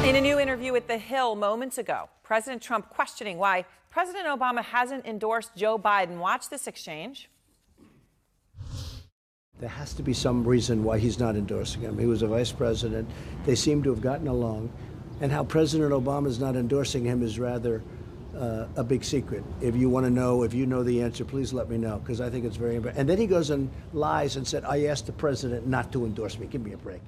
In a new interview with The Hill moments ago, President Trump questioning why President Obama hasn't endorsed Joe Biden. Watch this exchange. There has to be some reason why he's not endorsing him. He was a vice president. They seem to have gotten along. And how President Obama is not endorsing him is rather a big secret. If you want to know, if you know the answer, please let me know, because I think it's very important. And then he goes and lies and said, I asked the president not to endorse me. Give me a break.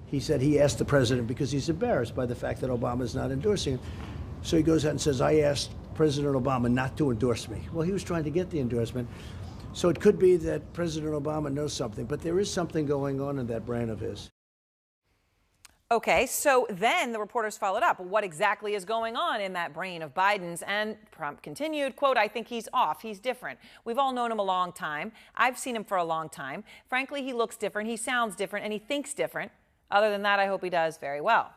He said he asked the president because he's embarrassed by the fact that Obama is not endorsing him. So he goes out and says, I asked President Obama not to endorse me. Well, he was trying to get the endorsement. So it could be that President Obama knows something, but there is something going on in that brain of his. Okay, so then the reporters followed up. What exactly is going on in that brain of Biden's? And Trump continued, quote, I think he's off. He's different. We've all known him a long time. I've seen him for a long time. Frankly, he looks different. He sounds different, and he thinks different. Other than that, I hope he does very well.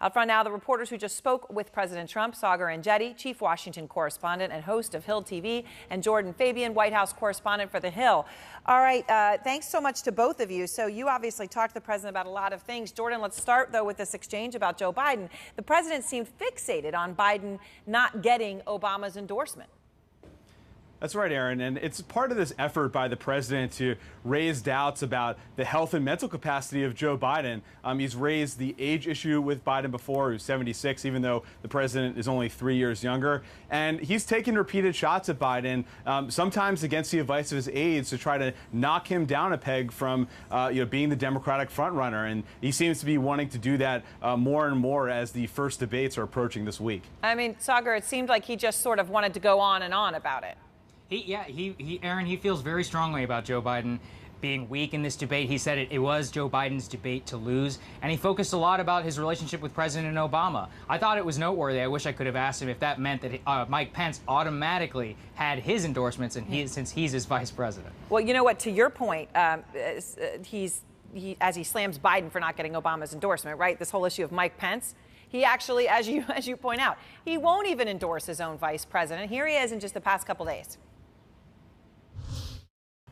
Out front now, the reporters who just spoke with President Trump, Sagar Enjeti, chief Washington correspondent and host of Hill TV, and Jordan Fabian, White House correspondent for The Hill. All right, thanks so much to both of you. So you obviously talked to the president about a lot of things. Jordan, let's start, though, with this exchange about Joe Biden. The president seemed fixated on Biden not getting Obama's endorsement. That's right, Aaron, and it's part of this effort by the president to raise doubts about the health and mental capacity of Joe Biden. He's raised the age issue with Biden before, who's 76, even though the president is only 3 years younger. And he's taken repeated shots at Biden, sometimes against the advice of his aides, to try to knock him down a peg from being the Democratic frontrunner. And he seems to be wanting to do that more and more as the first debates are approaching this week. I mean, Sagar, it seemed like he just sort of wanted to go on and on about it. Aaron, he feels very strongly about Joe Biden being weak in this debate. He said it was Joe Biden's debate to lose, and he focused a lot about his relationship with President Obama. I thought it was noteworthy. I wish I could have asked him if that meant that Mike Pence automatically had his endorsements, and since he's his vice president. Well, you know what? To your point, as he slams Biden for not getting Obama's endorsement, right? This whole issue of Mike Pence. He actually, as you point out, he won't even endorse his own vice president. Here he is in just the past couple days.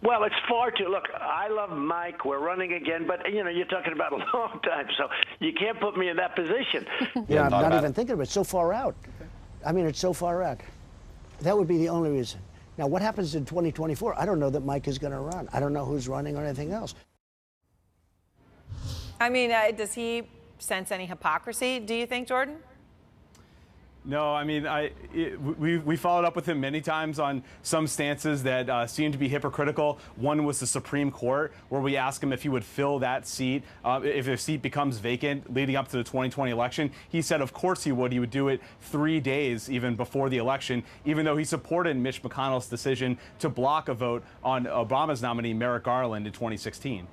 Well, it's far too. Look, I love Mike. We're running again, but you're talking about a long time, so you can't put me in that position. Yeah, I'm not even thinking of it. It's so far out. Okay. I mean, it's so far out. That would be the only reason. Now, what happens in 2024? I don't know that Mike is going to run. I don't know who's running or anything else. I mean, does he sense any hypocrisy, do you think, Jordan? No, I mean, we followed up with him many times on some stances that seemed to be hypocritical. One was the Supreme Court, where we asked him if he would fill that seat if a seat becomes vacant leading up to the 2020 election. He said, of course he would. He would do it 3 days even before the election, even though he supported Mitch McConnell's decision to block a vote on Obama's nominee, Merrick Garland, in 2016.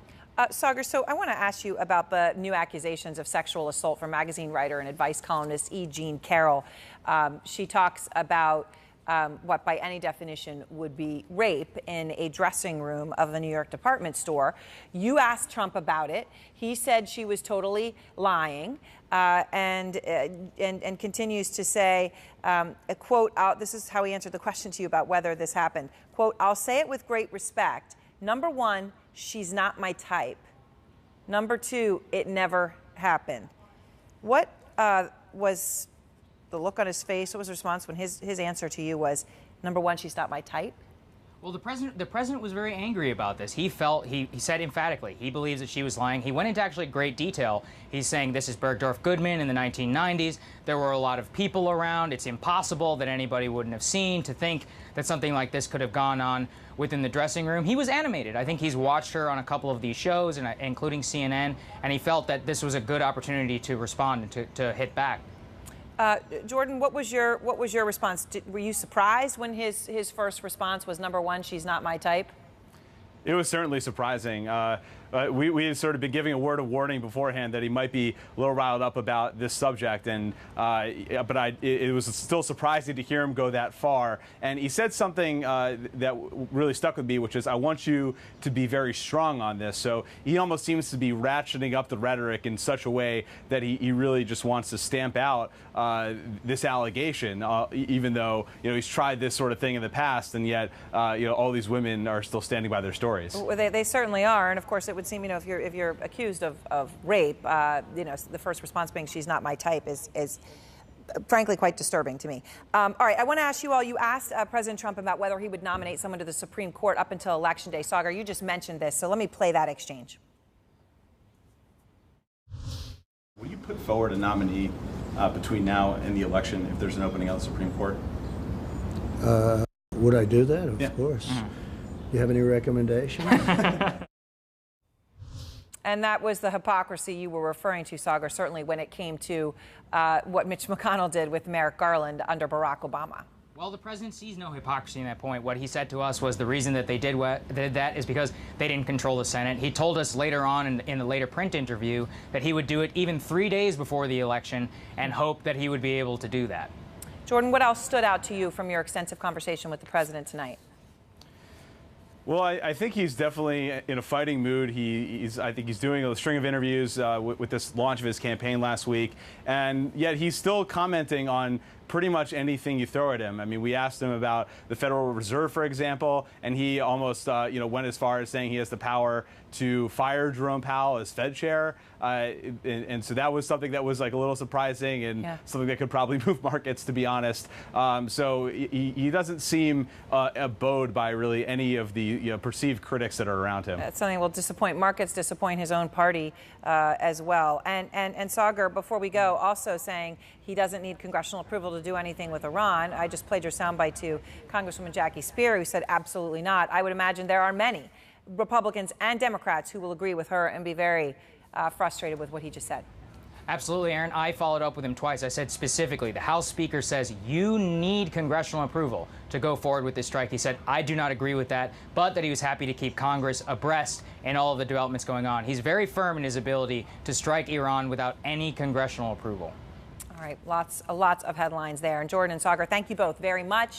Sagar, so I want to ask you about the new accusations of sexual assault from magazine writer and advice columnist E. Jean Carroll. She talks about what by any definition would be rape in a dressing room of a New York department store. You asked Trump about it. He said she was totally lying and continues to say, quote, this is how he answered the question to you about whether this happened. Quote, I'll say it with great respect. Number one, she's not my type. Number two, it never happened. What was the look on his face? What was the response when his answer to you was, number one, she's not my type? Well, the president was very angry about this. He said emphatically, he believes that she was lying. He went into actually great detail. He's saying this is Bergdorf Goodman in the 1990s. There were a lot of people around. It's impossible that anybody wouldn't have seen to think that something like this could have gone on within the dressing room. He was animated. I think he's watched her on a couple of these shows, including CNN, and he felt that this was a good opportunity to respond and to hit back. Jordan, what was your response? Were you surprised when his first response was, number one, she's not my type? It was certainly surprising. We had sort of been giving a word of warning beforehand that he might be a little riled up about this subject, and it was still surprising to hear him go that far. And he said something that really stuck with me, which is, I want you to be very strong on this. So he almost seems to be ratcheting up the rhetoric in such a way that he really just wants to stamp out this allegation, even though he's tried this sort of thing in the past, and yet all these women are still standing by their stories. Well, they certainly are, and of course it would seem, if you're accused of rape, the first response being she's not my type is frankly quite disturbing to me. All right, I want to ask you all, you asked President Trump about whether he would nominate someone to the Supreme Court up until Election Day. Saagar, you just mentioned this, so let me play that exchange. Will you put forward a nominee between now and the election if there's an opening on the Supreme Court? Would I do that? Of Yeah. course. Do you have any recommendations? And that was the hypocrisy you were referring to, Saagar, certainly when it came to what Mitch McConnell did with Merrick Garland under Barack Obama. Well, the president sees no hypocrisy in that point. What he said to us was the reason that they did that is because they didn't control the Senate. He told us later on in the later print interview that he would do it even 3 days before the election and hoped that he would be able to do that. Jordan, what else stood out to you from your extensive conversation with the president tonight? Well, I think he's definitely in a fighting mood. I think he's doing a string of interviews with this launch of his campaign last week, and yet he's still commenting on pretty much anything you throw at him. I mean, we asked him about the Federal Reserve, for example, and he almost went as far as saying he has the power to fire Jerome Powell as Fed chair, and so that was something that was like a little surprising and something that could probably move markets, to be honest. So he doesn't seem bowed by really any of the perceived critics that are around him. That's something will disappoint markets, disappoint his own party as well. And Saagar, before we go, also saying he doesn't need congressional approval to do anything with Iran. I just played your soundbite to Congresswoman Jackie Spear, who said absolutely not. I would imagine there are many Republicans and Democrats who will agree with her and be very frustrated with what he just said. Absolutely, Aaron. I followed up with him twice. I said specifically, the House Speaker says you need congressional approval to go forward with this strike. He said, I do not agree with that, but that he was happy to keep Congress abreast in all of the developments going on. He's very firm in his ability to strike Iran without any congressional approval. All right, lots of headlines there. And Jordan and Saagar, thank you both very much.